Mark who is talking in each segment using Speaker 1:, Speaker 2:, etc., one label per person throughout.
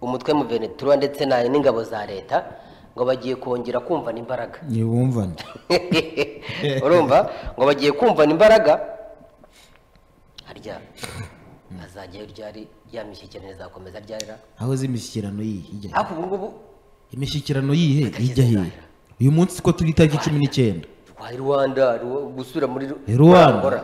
Speaker 1: umutwe mu Venezuela ndetse n'ingabo za leta ngo bagiye kongera kumvana imbaraga
Speaker 2: nibumvane
Speaker 1: urumva ngo bagiye kumvana imbaraga harya azajya ryari yamishyikirane zakomeza ryarira
Speaker 2: aho zimishyikirano yihe
Speaker 1: ako ngubu
Speaker 2: imishyikirano yihe ijya he uyu munsi ko turi tariki 19
Speaker 1: kwa Rwanda gusura muri
Speaker 2: Rwanda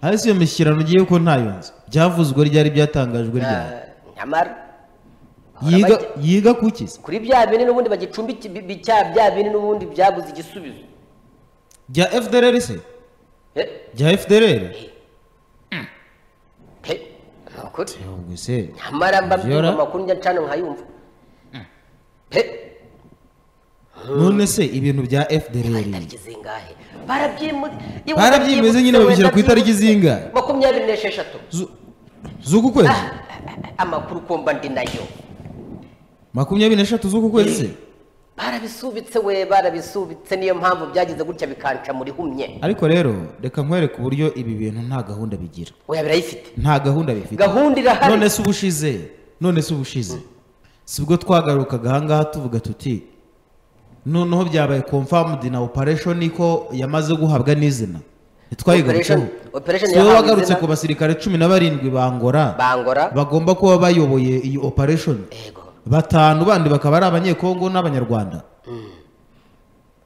Speaker 2: hasi iyo mishyikirano giye ko ntayonze byavuzwe ryari byatangajwe ryari
Speaker 1: nyamara
Speaker 2: yiga kukiza
Speaker 1: kuri bya bine n'ubundi bagicumbiki bya bine n'ubundi byabuze igisubizo
Speaker 2: bya FDLR se bya FDLR
Speaker 1: nakuri
Speaker 2: ubwo se
Speaker 1: nyamara mbabyumva makuru njya cyane nkayumva
Speaker 2: none se ibintu bya FDLR
Speaker 1: barabyimeze
Speaker 2: nyine babishyira ku itariki zingahe
Speaker 1: 26
Speaker 2: z'uku kwezi
Speaker 1: amakuru komba ndi nayo
Speaker 2: 23 z'uku kwezi
Speaker 1: barabisubitse niyo mpamvu byagize gutya bikanca muri humye
Speaker 2: ariko rero reka nkwereke uburyo ibi bintu nta gahunda bigira
Speaker 1: oya birayifite
Speaker 2: nta gahunda bifite
Speaker 1: gahunda irahari
Speaker 2: none se ubushize sibwo twagarukaga ahangaha tuvuga tuti noneho byabaye confirmed na operation ko yamaze guhabwa n'izina twayigarutseho
Speaker 1: operation
Speaker 2: wagarutse ku basirikare 17 bangora bagomba kuba bayoboye iyi operation batanu bandi bakaba ari abanyekongo n'abanyarwanda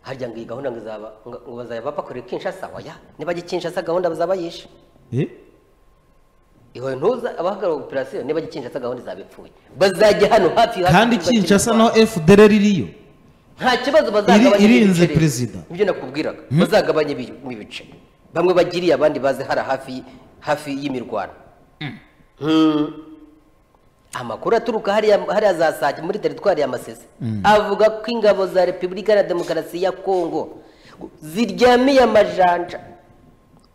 Speaker 1: harya ngo iyi gahunda ngo bazaba bakorera Kinshasa oya niba Kinshasa gahunda bazaba yishe iho ntuza abahagarara operation niba Kinshasa gahunda zabipfuye bazajya hano hafi
Speaker 2: kandi Kinshasa no FDLR iriyo
Speaker 1: nta kibazo bazagabanya
Speaker 2: irinze president
Speaker 1: ibyo nakubwiraga bazagabanya ibice bamwe bagiriye abandi baze hafi y'imirwano amakuru aturuka hariya za Sake muri teritwari ya Masisi avuga ko ingabo za Repubulika ya Demokarasi ya Kongo ziryamiye amajanja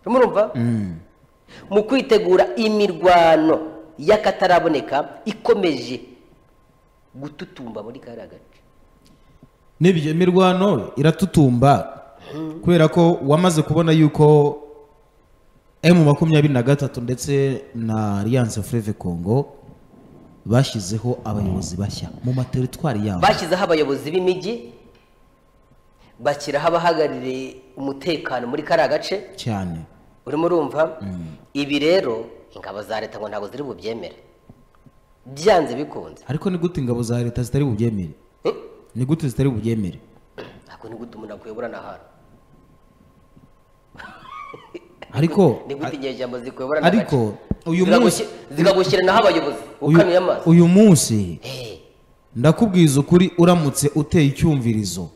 Speaker 1: murumva mu kwitegura imirwano y'akataraboneka ikomeje gututumba muri kariya gace
Speaker 2: n'ibyo imirwano iratutumba kubera ko wamaze kubona yuko M23 ndetse na Alliance Fleuve Congo bashyizeho abayobozi bashya mu materitwari yabo
Speaker 1: bashyizeho abayobozi b'imijyi bashyiraho abahagarariye umutekano muri kariya gace
Speaker 2: cyane
Speaker 1: urimo urumva ibi rero ingabo za leta ngo ntabwo ziri bubyemere byanze bikunze
Speaker 2: ariko ni gute ingabo za leta zitari bubyemere ni gute zitari bubyemere
Speaker 1: ntabwo ni gute umuntu akuyobora n'ahantu
Speaker 2: ariko
Speaker 1: ni gute inyejambo zikuyobora
Speaker 2: ariko uyu munsi
Speaker 1: zikagushyira naho abayobozi ukanuye amazi
Speaker 2: uyu munsi ndakubwiza ukuri uramutse uteye icyumvirizo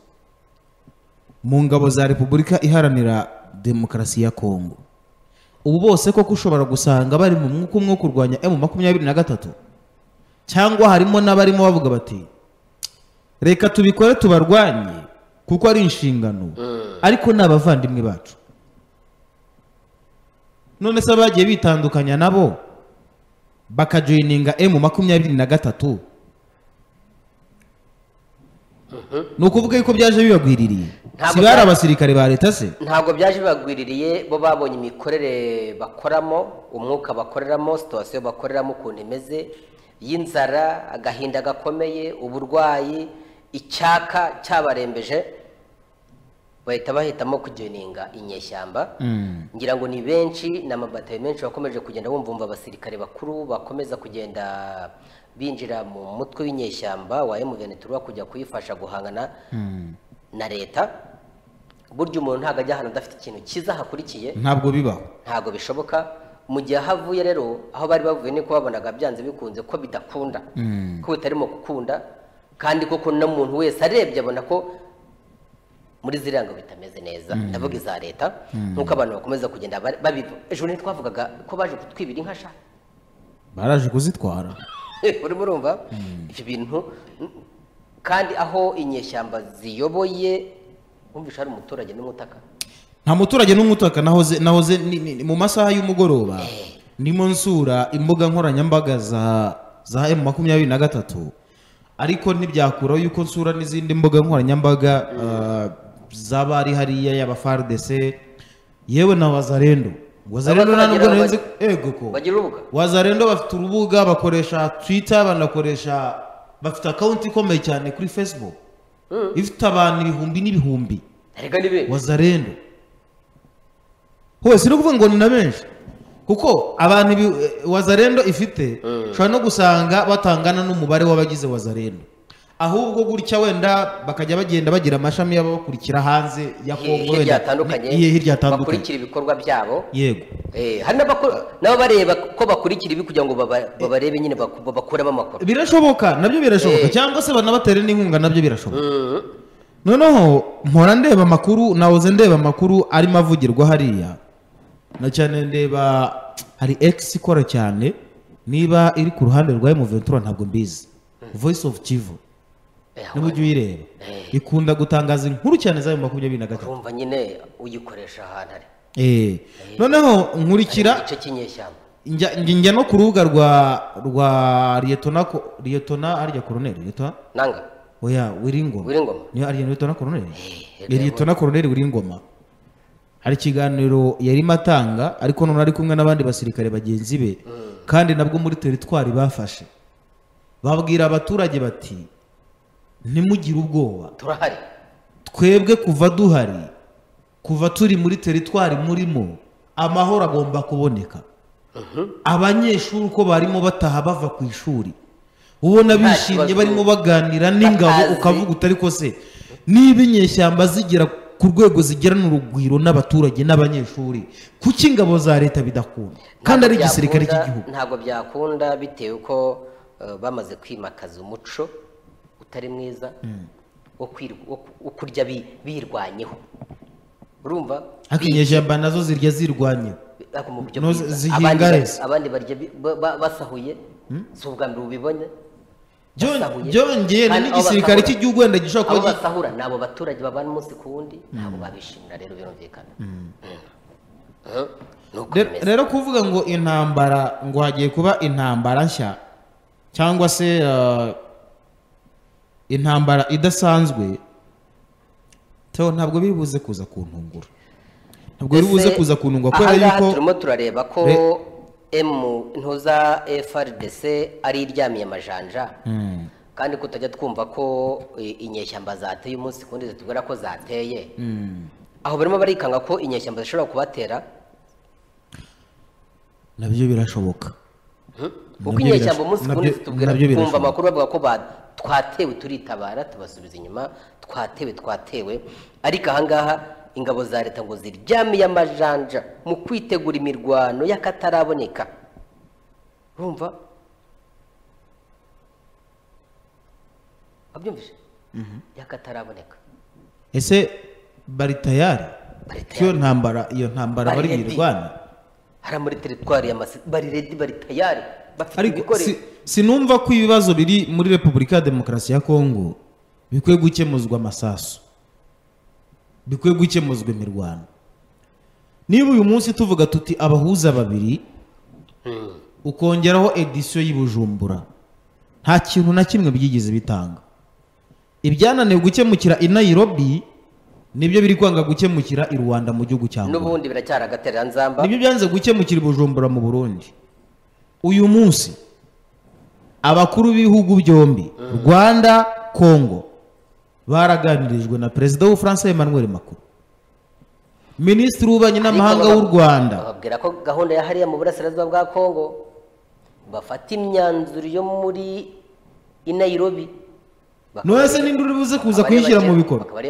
Speaker 2: mu ngabo za Repubulika Iharanira Demokarasi ya Kongo ubu bose koko ushobora gusanga bari mu mwuka umwe kurwanya M23 cyangwa harimo n'abarimo bavuga bati reka tubikore tubarwanye kuko ari inshingano ariko n'abavandimwe bacu none se bagiye bitandukanya nabo bakajoininga M23 nukuvuga yuko byaje bibagwiririye si bari abasirikare ba leta se
Speaker 1: ntabwo byaje bibagwiririye bo babonye imikorere bakoramo umwuka bakoreramo situation bakoreramo ukuntu imeze y'inzara agahinda gakomeye uburwayi icyaka cyabarembeje bahita bahitamo kujoininga inyeshyamba ngira ngo ni benshi n'amabatayo menshi bakomeje kugenda bumva abasirikare bakuru bakomeza kugenda binjira mu mutwe w'inyeshyamba wa M23 kujya kuyifasha guhangana na leta buryo umuntu ntago ajya hano adafite ikintu kiza hakurikiye
Speaker 2: ntabwo bibaho
Speaker 1: ntago bishoboka mu gihe havuye rero aho bari bavuye ni ko babonaga byanze bikunze ko bidakunda ko bitarimo gukunda kandi koko n'umuntu wese arebye abona ko muri ziriya ngo bitameze neza ndavuga iza leta nkuko abantu bakomeza kugenda babiva ejo ni twavugaga ko baje kutwibira inka sha
Speaker 2: baraje kuzitwara
Speaker 1: urimo urumva ibyo bintu kandi aho inyeshyamba ziyoboye umvisha hari umuturage n'umutaka
Speaker 2: nta muturage n'umutaka nahoze mu masaha y'umugoroba ndimo nsura imbuga nkoranyambaga za M23 ariko ntibyakuraho yuko nsura n'izindi mbuga nkoranyambaga z'abari hariya y'aba FARDC yewe na Wazalendo Wazalendo ntabwo nenze ego ko
Speaker 1: bagira urubuga
Speaker 2: Wazalendo bafite urubuga bakoresha Twitter banakoresha bafite account ikomeye cyane kuri Facebook ifite abantu ibihumbi n'ibihumbi
Speaker 1: arega nibe
Speaker 2: Wazalendo hose no kuvuga ngo ni na benshi kuko abantu Wazalendo ifite ushobora no gusanga batangana n'umubare w'abagize Wazalendo ahubwo gutya wenda bakajya bagenda bagira amashami yabo bakurikira hanze ya Kongo
Speaker 1: hirya hatandukanye bakurikira ibikorwa byabo
Speaker 2: yego
Speaker 1: hari nabo bareba ko bakurikira ibi kugira ngo babarebe nyine bakuramo amakuru
Speaker 2: birashoboka nabyo birashoboka cyangwa se banabatere n'inkunga nabyo birashoboka noneho mpora ndeba amakuru nahoze ndeba amakuru arimo avugirwa hariya na cyane ndeba hari X ikora cyane niba iri ku ruhande rwa M23 ntabwo mbizi Voice of Kivu n'uburyo uyireba ikunda gutangaza inkuru cyane za 23
Speaker 1: urumva nyine uyikoresha ahantu ari
Speaker 2: noneho nkurikira
Speaker 1: igice cy'inyeshyamba
Speaker 2: njya no ku rubuga rwa Liyetona arya Colonel Liyetona
Speaker 1: nanga
Speaker 2: oya Wiringoma niyo arya Liyetona Colonel Liyetona Colonel Wiringoma hari ikiganiro yarimo atanga ariko none ari kumwe n'abandi basirikare bagenzi be kandi nabwo muri teritwari bafashe babwira abaturage bati ntimugire ubwoba
Speaker 1: turahari
Speaker 2: twebwe kuva duhari kuva turi muri teritwari murimo amahoro agomba kuboneka abanyeshuri uko barimo bataha bava ku ishuri ubona bishimye barimo baganira n'ingabo ukavuga utari ko se niba inyeshyamba zigera ku rwego zigera n'urugwiro n'abaturage n'abanyeshuri kuki ingabo za leta bidakunda kandi ari igisirikare cy'igihugu
Speaker 1: ntabwo byakunda bitewe ko bamaze kwimakaza umuco utari mwiza wo kurya birwanyeho urumva
Speaker 2: inyeshyamba nazo zirya zirwanyeho zihinga rese
Speaker 1: abandi barya basahuye si ubwa mbere ubibonye
Speaker 2: byongeye n'igisirikare cy'igihugu wenda gishobora
Speaker 1: kuba basahura nabo baturage babana umunsi ku wundi ntabwo babishimira rero birumvikana
Speaker 2: rero kuvuga ngo intambara ngo hagiye kuba intambara nshya cyangwa se intambara idasanzwe ntabwo biri buze kuza kuntungura ntabwo biri buze kuza kuntungura kubera yuko
Speaker 1: turimo turareba ko ntuza FRDC ari iryamiye amajanja kandi kutajya twumva ko inyeshyamba zateye umunsi kundi zitubwira ko zateye aho barimo barikanga ko inyeshyamba zishobora kubatera
Speaker 2: nabyo birashoboka
Speaker 1: uko inyeshyamba umunsi kundi zitubwira kumva amakuru bavuga ko twatewe turitabara tubasubiza inyuma twatewe ariko ahangaha ingabo za leta ngo ziryamiye amajanja mu kwitegura imirwano y'akataraboneka urumva abyumvise y'akataraboneka
Speaker 2: ese bari tayari iyo ntambara bari mirwana
Speaker 1: hari muri teritwari ya Masisi bari ready bari tayari bafite ibikoresho
Speaker 2: sinumva ko ibibazo biri muri Repubulika ya Demokarasi ya Kongo bikwiye gukemuzwa amasasu bikwiye gukemuzwa imirwano niba uyu munsi tuvuga tuti abahuza babiri ukongeraho edition y'Ibujumbura nta kintu na kimwe byigeze bitanga ibyananiwe gukemukira i Nairobi nibyo biri kwanga gukemukira i Rwanda mu gihugu cyangwa
Speaker 1: n'ubundi biracyara gaterera nzamba
Speaker 2: nibyo byanze gukemukira Ibujumbura mu Burundi uyu munsi abakuru b'ibihugu byombi Rwanda Kongo baraganirijwe na Perezida w'u France Emmanuel Macron Minisitiri w'ububanyi n'amahanga w'u Rwanda
Speaker 1: babwira ko gahunda ya hariya mu burasirazuba bwa Kongo bafata imyanzuro yo muri i Nairobi
Speaker 2: Noese ninduri buze kuza kwishyira mu bikorwa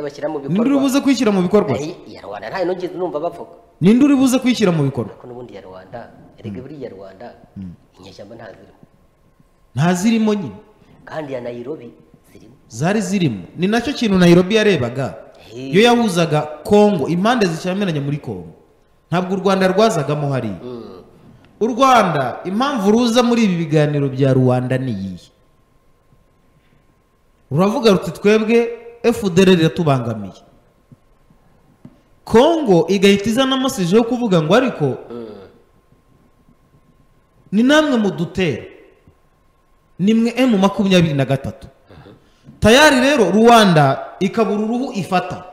Speaker 2: ninduri buze kwishyira mu bikorwa
Speaker 1: ya Rwanda nta nongeze numva bavuga
Speaker 2: ninduri buze kwishyira mu bikorwa
Speaker 1: ko nubundi ya Rwanda erega buri ya Rwanda inyeshyamba
Speaker 2: ntazirimo nyine
Speaker 1: kandi ya Nairobi
Speaker 2: zari zirimo ni nacyo kintu Nairobi yarebaga iyo yahuzaga Kongo impande zishyamiranye muri Kongo ntabwo u Rwanda rwazagamo hariya u Rwanda impamvu ruza muri ibi biganiro bya Rwanda ni iyi uravuga ruti twebwe FDLR iratubangamiye Kongo igahita izana amasije yo kuvuga ngo ariko ni namwe mudutera nimwe M23 tayari rero Rwanda ikabura uruhu ifata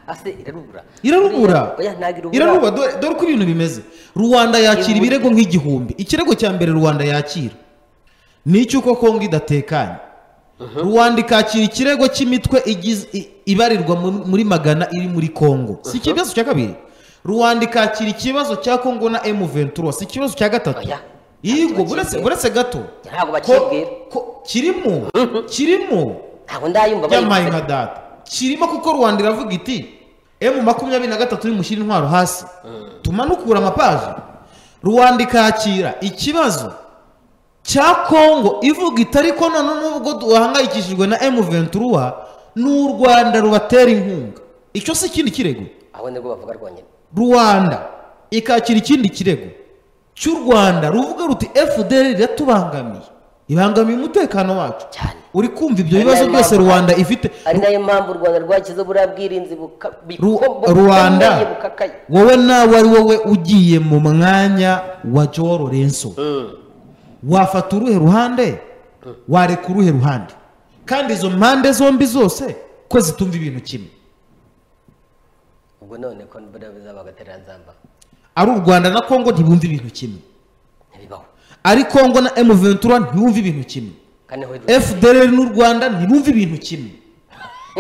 Speaker 1: ase irarubura
Speaker 2: irarubura dore uko ibintu bimeze. Rwanda yakira ibirego nk'igihumbi. Ikirego cya mbere Rwanda yakira ni icy'uko Kongo idatekanye. Rwanda ikakira ikirego cy'imitwe ibarirwa muri magana iri muri Kongo, si ikibazo cya kabiri. Rwanda ikakira ikibazo cya Kongo na M23, si ikibazo cya gatatu. Yego buretse gato kirimo
Speaker 1: ntabwo ndayumva
Speaker 2: byamaye nka data kirimo, kuko Rwanda iravuga iti M23 mushyira intwaro hasi tumanukura amapaji. Rwanda ikakira ikibazo cya Kongo ivuga iti ariko none nubwo duhangayikishijwe na M23 n'u Rwanda rubatera inkunga. Icyo si ikindi kirego,
Speaker 1: aho nibwo bavuga rwonyine.
Speaker 2: Rwanda ikakira ikindi kirego cy'u Rwanda ruvuga ruti FDL iratubangamiye, ibangamiye umutekano wacu cyane. Uri kumva ibyo bibazo byose Rwanda ifite,
Speaker 1: ari nayo mpamvu Rwanda rwakize buriya bwirinzi
Speaker 2: Rwanda wowe nawe ari wowe ugiye mu mwanya wa Joao Lorenzo, wafata uruhe ruhande, wareka uruhe ruhande? Kandi izo mpande zombi zose ko zitumva ibintu kimwe.
Speaker 1: Ubwo none ko mbere bizabagatera nzamba
Speaker 2: ari u Rwanda na Kongo ntibumva ibintu kimwe,
Speaker 1: ntibibaho.
Speaker 2: Ari Kongo na M23 ntibumva ibintu kimwe, FDL n'u Rwanda ntibumva ibintu kimwe.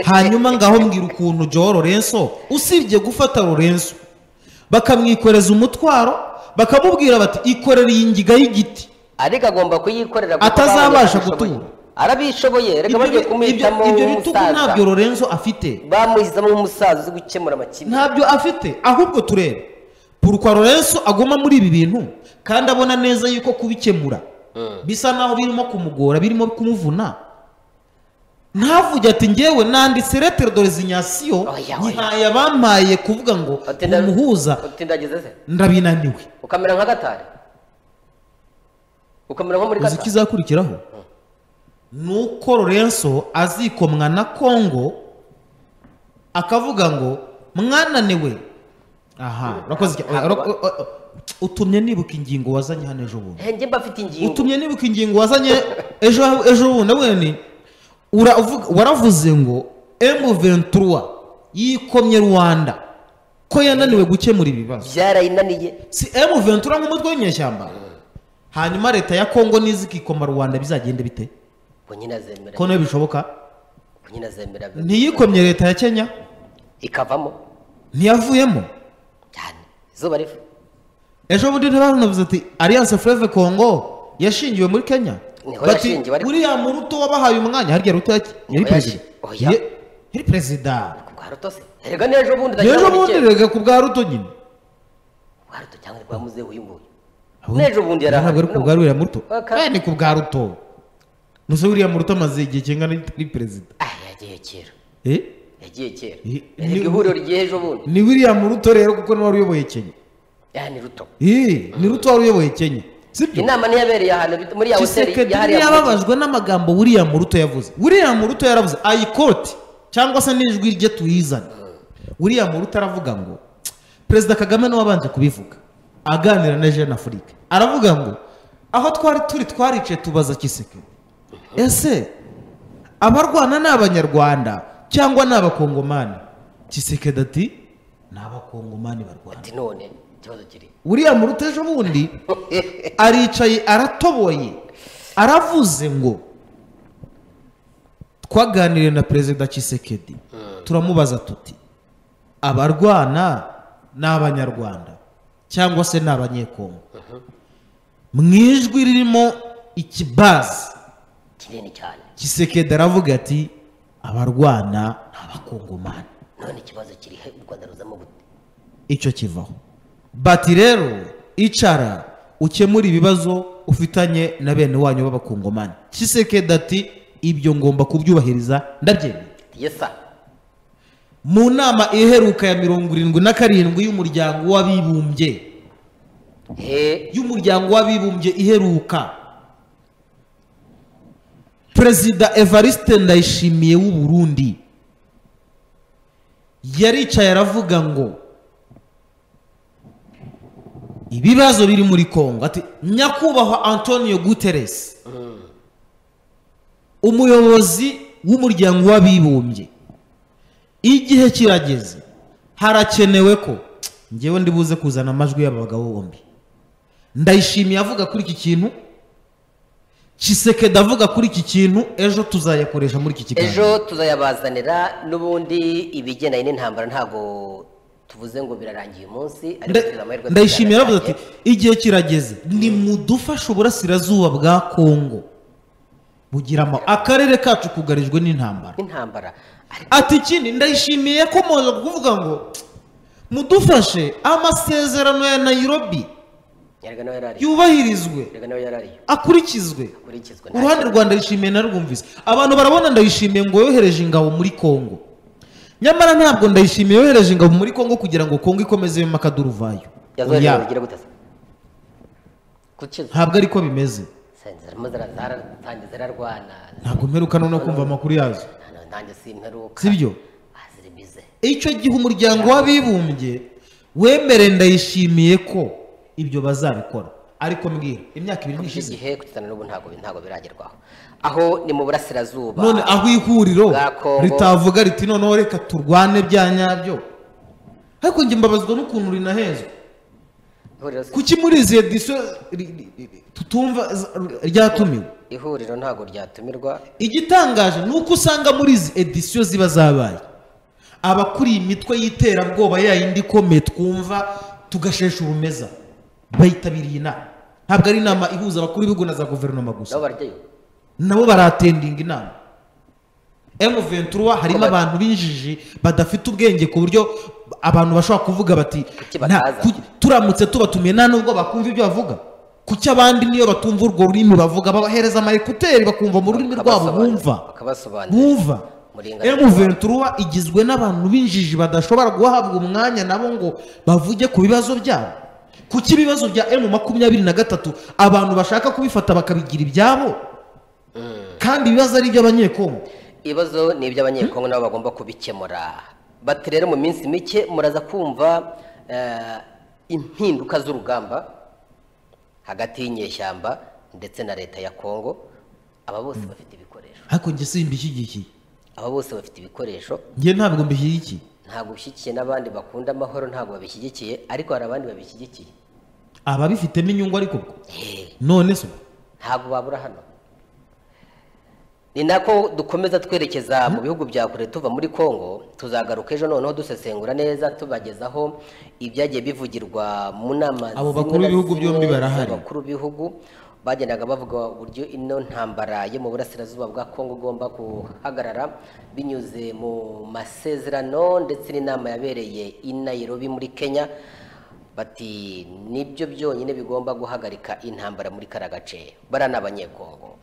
Speaker 2: Hanyuma ngaho mbwira ukuntu Joao Lorenzo usibye gufata Lorenzo bakamwikoreza umutwaro bakamubwira bati ikorera iyi ngiga y'igiti,
Speaker 1: ariko agomba kuyikorera
Speaker 2: atazabasha gutura.
Speaker 1: Arabishoboye, reka bagiye kumwitamo
Speaker 2: umusaza. Ntabyo Lorenzo afite,
Speaker 1: bamuhizamo umusaza uzi gukemura amakibi,
Speaker 2: ntabyo afite. Ahubwo turebe pourquoi Lorenzo agoma muri ibi bintu kandi abona neza yuko kubikemura bisa naho birimo kumugora, birimo kumuvuna. Ntavuge ati ngewe nanditse lettre de resignation nyihaye abampaye kuvuga ngo umuhuza ndabinaniwe,
Speaker 1: ukamera nka Gatari, ukamera nko muri Gatari.
Speaker 2: Ikizakurikiraho nuko Lorenzo azikomwa na Kongo akavuga ngo mwananiwe. Aha, urakoze. Utumye nibuka ingingo wazanye hano ejo bundi.
Speaker 1: Nge mbafite ingingo.
Speaker 2: Utumye nibuka ingingo wazanye ejo bundi wene waravuze ngo M23 yikomye Rwanda ko yananiwe gukemura ibibazo.
Speaker 1: Byarayinaniye.
Speaker 2: Si M23 nk'umutwe w'inyeshyamba. Hanyuma leta ya Kongo nizikikoma Rwanda bizagende bite? Ko nayo bishoboka. Ntiyikomye leta ya Kenya
Speaker 1: ikavamo,
Speaker 2: ntiyavuyemo
Speaker 1: cyane izuba rifu.
Speaker 2: Ejo bundi ntibavuze ati Alliance Fleuve Congo yashingiwe muri Kenya, bati uriya Muruto wabahaye umwanya. Harya Ruto yari president, yari president
Speaker 1: ku bwa Ruto se. Erega n'ejo bundi
Speaker 2: rega ku bwa Ruto nyine,
Speaker 1: bwa Ruto cyangwa rwa muze uyu nguyu. N'ejo bundi
Speaker 2: yarahaga ku bwa uriya Muruto, ni ku bwa Ruto. Nuso uriya Muruto amaze igihe kingana ni president.
Speaker 1: Yagiye kera. Yagiye kera. Igihuriro rigiye ejo bundi.
Speaker 2: Ni William Ruto rero kuko ni wari uyoboye Kenya.
Speaker 1: Ni Ruto.
Speaker 2: Ni Ruto wari uyoboye Kenya. Sibyo?
Speaker 1: Inama niyabereye ahantu muri ya hoteli
Speaker 2: yahari. Yababajwe n'amagambo William Ruto yavuze. William Ruto yaravuze ayikoti cyangwa se n'ijwi rye tuyizana. William Ruto aravuga ngo Perezida Kagame no wabanje kubivuga aganira na Jeune Afrique. Aravuga ngo aho twarice tubaza Tshisekedi, ese abarwana n'abanyarwanda cyangwa n'abakongomani? Tshisekedi ati n'abakongomani barwana.
Speaker 1: Ati none kibazo kiri
Speaker 2: William Ruto ejo bundi aricaye aratoboye aravuze ngo twaganiriye na Perezida Tshisekedi turamubaza tuti abarwana n'abanyarwanda cyangwa se n'abanyekongo? Mwijwi ririmo ikibazo
Speaker 1: kinini cyane.
Speaker 2: Tshisekedi aravuga ati abarwana n'abakongomani.
Speaker 1: None ikibazo kiri he u Rwanda ruzamo gute?
Speaker 2: Icyo kivaho. Bati rero icara ukemura ibibazo ufitanye na bene wanyu b'abakongomani. Tshisekedi ati ibyo ngomba kubyubahiriza ndabyemeye.
Speaker 1: Yesa.
Speaker 2: Mu nama iheruka ya 77 y'umuryango w'abibumbye. Y'umuryango w'abibumbye iheruka, Perezida Evariste Ndayishimiye w'u Burundi yaricaye aravuga ngo ibibazo biri muri Kongo. Ati nyakubahwa Antonio Guterres, umuyobozi w'umuryango w'abibumbye, igihe kirageze harakenewe ko ngewe ndibuze kuzana amajwi y'aba bagabo bombi. Ndayishimiye avuga kuri iki kintu, Tshisekedi avuga kuri iki kintu, ejo tuzayakoresha muri iki kiganiro.
Speaker 1: Ejo tuzayabazanira n'ubundi ibigendanye n'intambara ntago tuvuze ngo birarangiye umunsi.
Speaker 2: Ndayishimiye aravuze ati igihe kirageze ni mudufasha uburasirazuba bwa Kongo bugiramo akarere kacu kugarijwe n'intambara. Ati ikindi Ndayishimiye ko muza kuvuga ngo mudufashe amasezerano ya Nairobi yubahirizwe akurikizwe. Uruhande rwa Ndayishimiye narwumvise, abantu barabona Ndayishimiye ngo yohereje ingabo muri Kongo, nyamara ntabwo Ndayishimiye yohereje ingabo muri Kongo kugira ngo Kongo ikomeze mu makaduruvayo. Ntabwo ariko bimeze. Ntabwo mperukana no kumva amakuru yazo, sibyo? Icyo gihe umuryango w'abibumbye wemere Ndayishimiye ko ibyo bazabikora, ariko mbwira imyaka 2 nishize
Speaker 1: igihe kutana n'ubu ntago biragerwaho. Aho ni mu burasirazuba,
Speaker 2: none aho ihuriro ritavuga riti noneho reka turwane bya nyabyo. Ariko nge mbabazwa n'ukuntu rinahezwa. Kuki muri izi edition tutumva ryatumiwe?
Speaker 1: Ihuriro ntago ryatumirwa.
Speaker 2: Igitangaje nuko usanga muri izi edition ziba zabaye abakuri imitwe y'iterabwoba yayindi komeye twumva tugashesha ubumeza bayitabiriye inama. Ntabwo ari inama ihuza abakuru b'ibihugu na za guverinoma gusa, nabo baratendinga inama. M23 harimo abantu binjiji badafite ubwenge ku buryo abantu bashobora kuvuga bati turamutse tubatumiye nta nubwo bakumva ibyo bavuga. Kuki abandi niyo batumva urwo rurimi bavuga babahereza amayekuteri bakumva mu rurimi rwabo bumva. M23 igizwe n'abantu binjiji badashobora guhabwa umwanya nabo ngo bavuge ku bibazo byabo. Kuki ibibazo bya M23 abantu bashaka kubifata bakabigira ibyabo kandi ibibazo ari iby'abanyekongo?
Speaker 1: Ibibazo ni iby'abanyekongo nabo bagomba kubikemura. Bati rero mu minsi mike muraza kumva impinduka z'urugamba hagati y'inyeshyamba ndetse na leta ya Kongo. Aba bose bafite ibikoresho.
Speaker 2: Ariko nge simbishyigikiye.
Speaker 1: Aba bose bafite ibikoresho.
Speaker 2: Nge ntabwo mbishyigikiye.
Speaker 1: Ntabwo bishyigikiye, n'abandi bakunda amahoro ntabwo babishyigikiye, ariko hari abandi babishyigikiye.
Speaker 2: Ababifitemo inyungu ariko none so
Speaker 1: ntabwo babura hano. Ni nako dukomeza twerekeza mu bihugu bya kure tuva muri Kongo. Tuzagaruka ejo noneho dusesengura neza tubagezaho ibyagiye bivugirwa mu nama.
Speaker 2: Abo bakuru b'ibihugu byombi barahari.
Speaker 1: Abakuru b'ibihugu bagendaga bavuga uburyo ino ntambara yo mu burasirazuba bwa Kongo igomba guhagarara binyuze mu masezerano ndetse n'inama yabereye i Nairobi muri Kenya. Bati nibyo byonyine bigomba guhagarika intambara muri kara gace. Barana abanyekongo.